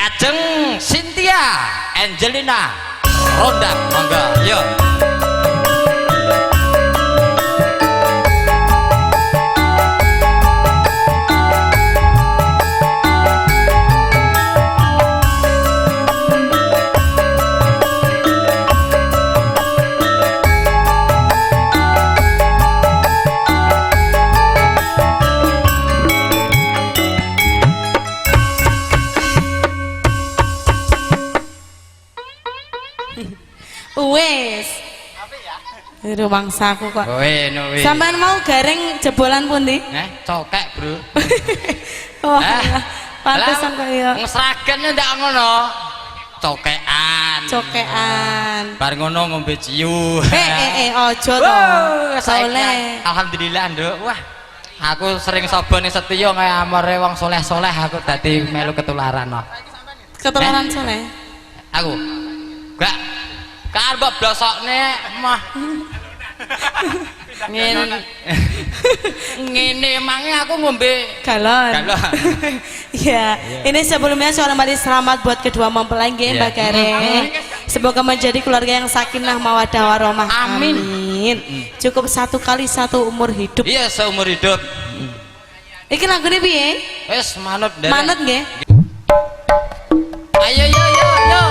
diajeng Cynthia Angelina Ronda monggo yuk. Wes. Rumangsaku kok. Sampean mau gareng jebolan pundi? Cokek, Bro. Oh, pantesan kok ya. Ngesragen ndak ngono. Cokean. Bar ngono ngombe ciu. Ojo to. Soleh. Alhamdulillah, Nduk. Wah. Aku sering sapa ning Setyo kaya amare wong soleh-soleh aku dadi melu ketularan no. Ketularan soleh. Aku. Gak kan mbok blosokne mah. Ngene emange aku ngombe galon. Ya, ini sebelumnya seorang mari selamat buat kedua mempelai nggih Mbak Gareng. Semoga menjadi keluarga yang sakinah mawaddah warahmah. Amin. Cukup satu kali satu umur hidup. Iya, seumur hidup. Iki lagune piye? Wis manut nderek. Manut nggih. Ayo yo yo yo.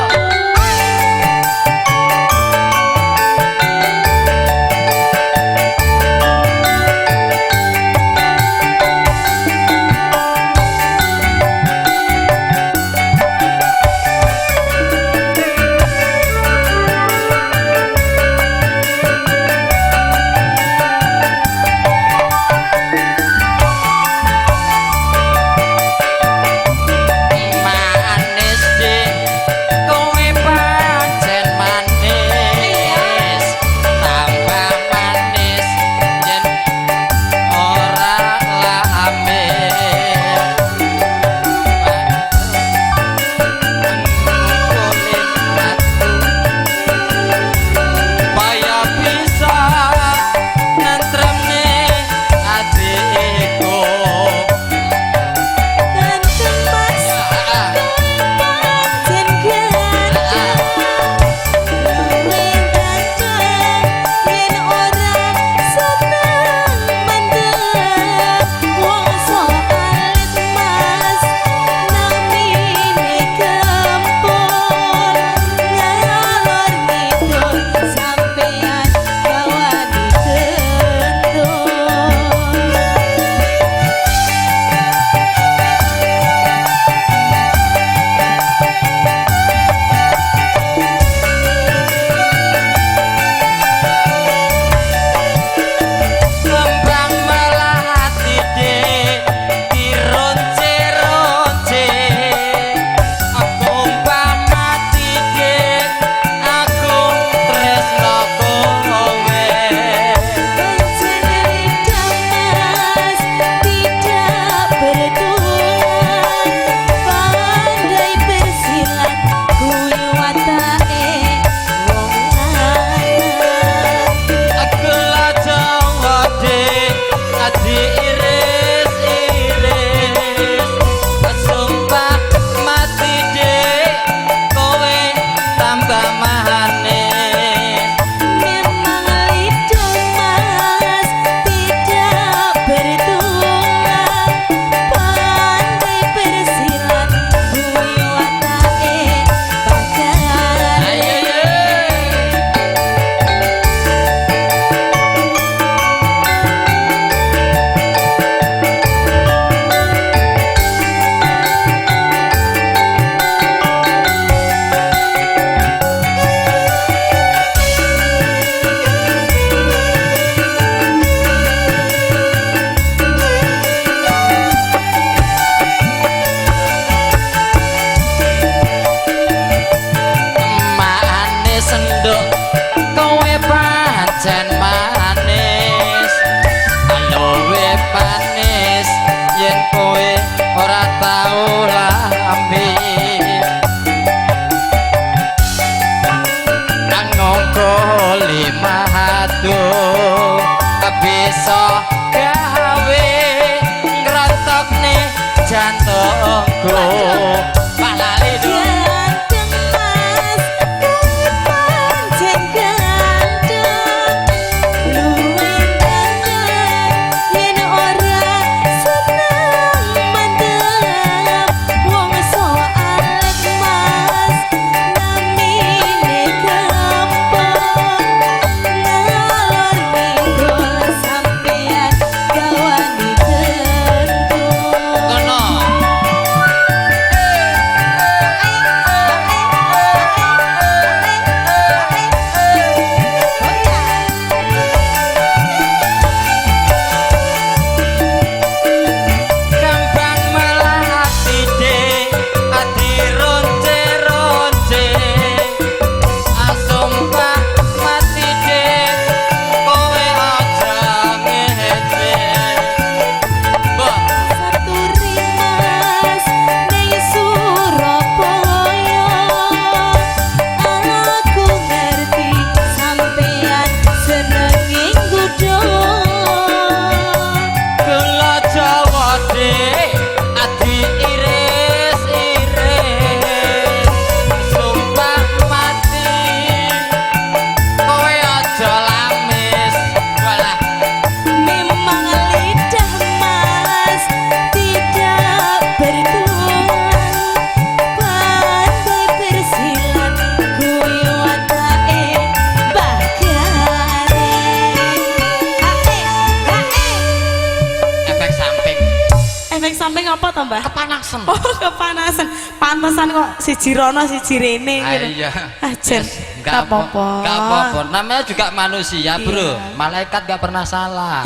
Mbah? Kepanasan. Oh, kepanasan. Pantesan kok siji rono siji rene gitu. Iya. Ajar. Enggak apa-apa. Enggak apa-apa. Namanya juga manusia, Bro. Iya. Malaikat enggak pernah salah.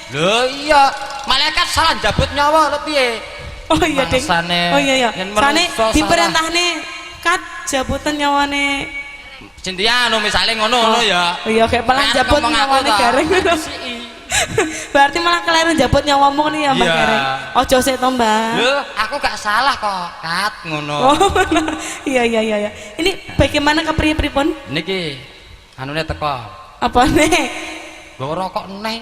Loh Iya. Malaikat salah jabut nyawa lho piye? Oh iya, Ding. Oh iya ya. Sane diperintahne kat jabutan nyawane Cynthia misale ngono ya. Oh iya kayak malah jabut nyawane Gareng. Berarti malah keliru jabut nyawamu nih ya Mbak Gareng. Ojo sik to, Mbak. Lho, aku gak salah kok, Kat ngono. Oh, iya. Ini bagaimana kepriye-pripun? Niki anune teko. Apa nih? Bawa rokok neh.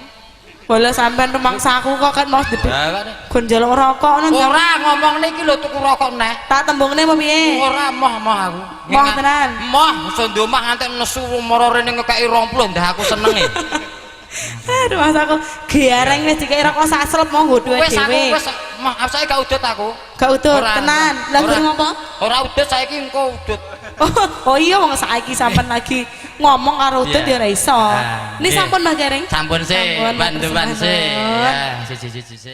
Bola sampean rumangsaku kok kan mau dipik. Lah Gon njaluk rokok nang. ora ngomong niki lho tuku rokok neh. Tak tembungne apa piye? Ora moh aku. Moh tenan. Moh iso ndomah nganti nesu mara rene ngekeki 20 ndah aku senenge. Aduh mas aku Gareng wis dikei rokok saslep mau nggo duwe dhewe. Wis maaf saya gak udut aku. Gak udut tenan. Lah gur ngopo? Ora udut saiki engko udut. Oh iya wong saiki sampean lagi ngomong karo udut ya ora iso. Ini sampun Mbak Gareng. Sampun sih, bantu-bantu sih. Ya, siji-siji.